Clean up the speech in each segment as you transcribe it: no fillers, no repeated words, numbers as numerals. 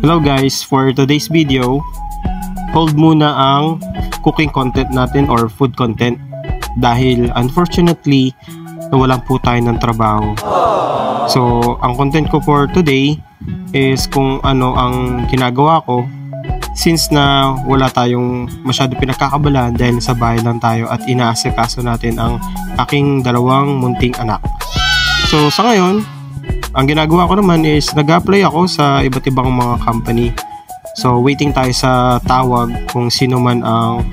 Hello guys, for today's video, hold muna ang cooking content natin or food content dahil unfortunately nawalan po tayo ng trabaho. So ang content ko for today is kung ano ang ginagawa ko since na wala tayong masyado pinagkakabalan dahil sa bahay lang tayo at inaasikaso natin ang aking dalawang munting anak. So sa ngayon, ang ginagawa ko naman is nag-apply ako sa iba't ibang mga company. So waiting tayo sa tawag kung sino man ang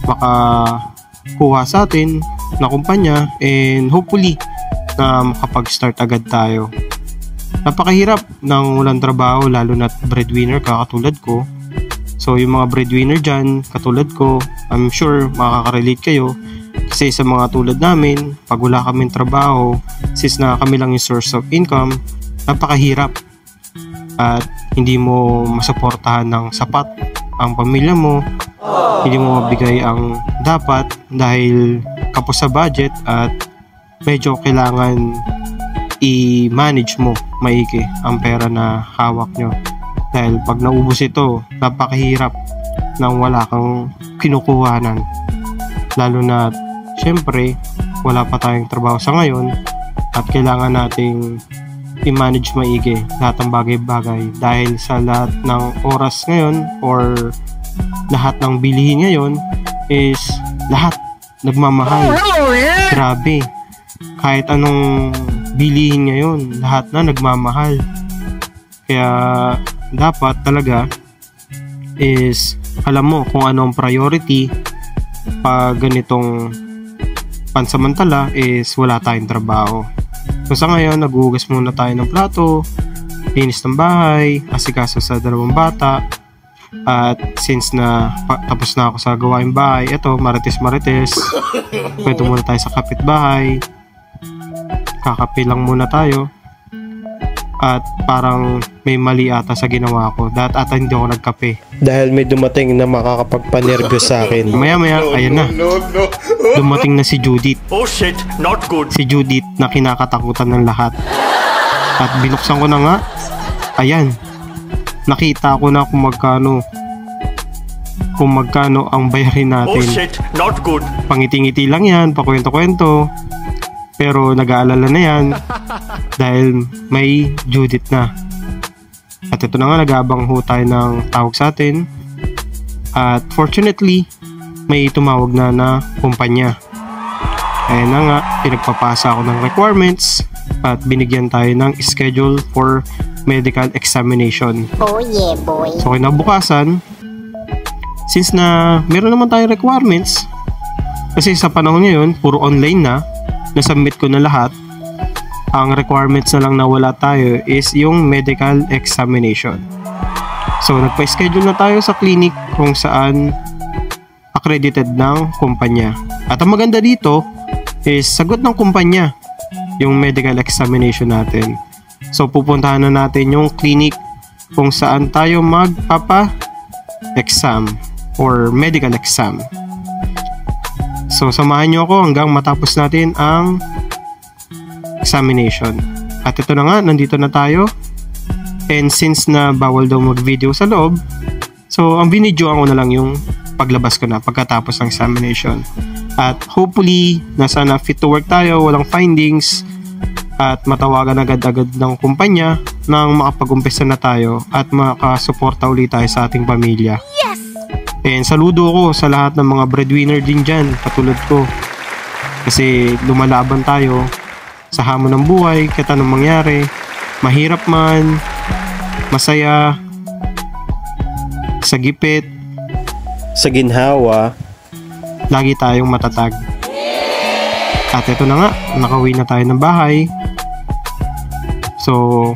makakuha sa atin na kumpanya and hopefully na makapag-start agad tayo. Napakahirap ng walang trabaho lalo na't breadwinner ka katulad ko. So yung mga breadwinner dyan katulad ko, I'm sure makaka-relate kayo. Kasi sa mga tulad namin, pag wala kaming trabaho, since na kami lang yung source of income, napakahirap at hindi mo masuportahan ng sapat ang pamilya mo, hindi mo mabigay ang dapat dahil kapos sa budget at medyo kailangan i-manage mo maigi ang pera na hawak nyo dahil pag naubos ito, napakahirap nang wala kang kinukuhanan, lalo na syempre, wala pa tayong trabaho sa ngayon at kailangan nating i-manage maigi lahat ng bagay-bagay dahil sa lahat ng oras ngayon or lahat ng bilihin ngayon is lahat nagmamahal. Grabe. Kahit anong bilihin ngayon, lahat na nagmamahal. Kaya dapat talaga is alam mo kung anong priority pag ganitong pansamantala is wala tayong trabaho. So sa ngayon, naghuhugas muna tayo ng plato, linis ng bahay, asikaso sa dalawang bata, at since na tapos na ako sa gawaing bahay, eto marites-marites, kwento muna tayo sa kapitbahay, kakape lang muna tayo, at parang may mali ata sa ginawa ko. Dahil ata hindi ako nagkape. Dahil may dumating na makakapagpanervyos sa akin. Maya-maya, ayan na. Dumating na si Judith. Oh shit, not good. Si Judith na kinakatakutan ng lahat. At binuksan ko na nga. Ayan. Nakita ko na kung magkano ang bayarin natin. Oh shit, not good. Pangiti-ngiti lang yan, pakwento-kwento. Pero nag-aalala na yan dahil may Judith na. At ito na nga, nag-aabang ho tayo ng tawag sa atin. At fortunately, may tumawag na kumpanya. Ayan na nga, pinagpapasa ako ng requirements at binigyan tayo ng schedule for medical examination. Oh yeah, boy. So kinabukasan, since na meron naman tayong requirements, kasi sa panahon ngayon, puro online na, nasubmit ko na lahat. Ang requirements na lang na wala tayo is yung medical examination. So nagpa-schedule na tayo sa clinic kung saan accredited ng kumpanya. At ang maganda dito is sagot ng kumpanya yung medical examination natin. So pupuntahan na natin yung clinic kung saan tayo magpapa-exam or medical exam. So samahan nyo ako hanggang matapos natin ang examination. At ito na nga, nandito na tayo. And since na bawal daw mag-video sa loob, so ang binidyoan ko na lang yung paglabas ko na pagkatapos ng examination. At hopefully, nasa na fit to work tayo, walang findings, at matawagan agad-agad ng kumpanya nang makapag-umpisa na tayo at makasuporta ulit tayo sa ating pamilya. Yes! And saludo ko sa lahat ng mga breadwinner din dyan, katulad ko. Kasi lumalaban tayo sa hamon ng buhay, kahit anong mangyari. Mahirap man, masaya, sa gipit, sa ginhawa, lagi tayong matatag. At ito na nga, nakauwi na tayo ng bahay. So,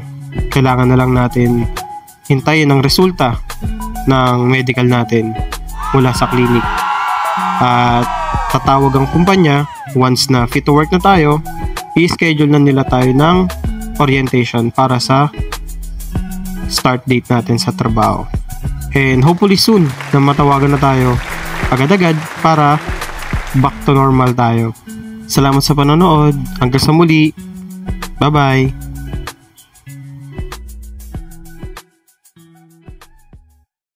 kailangan na lang natin hintayin ang resulta ng medical natin mula sa clinic. At tatawag ang kumpanya once na fit to work na tayo, i-schedule na nila tayo ng orientation para sa start date natin sa trabaho. And hopefully soon na matawagan na tayo agad-agad para back to normal tayo. Salamat sa panonood. Hanggang sa muli. Bye-bye.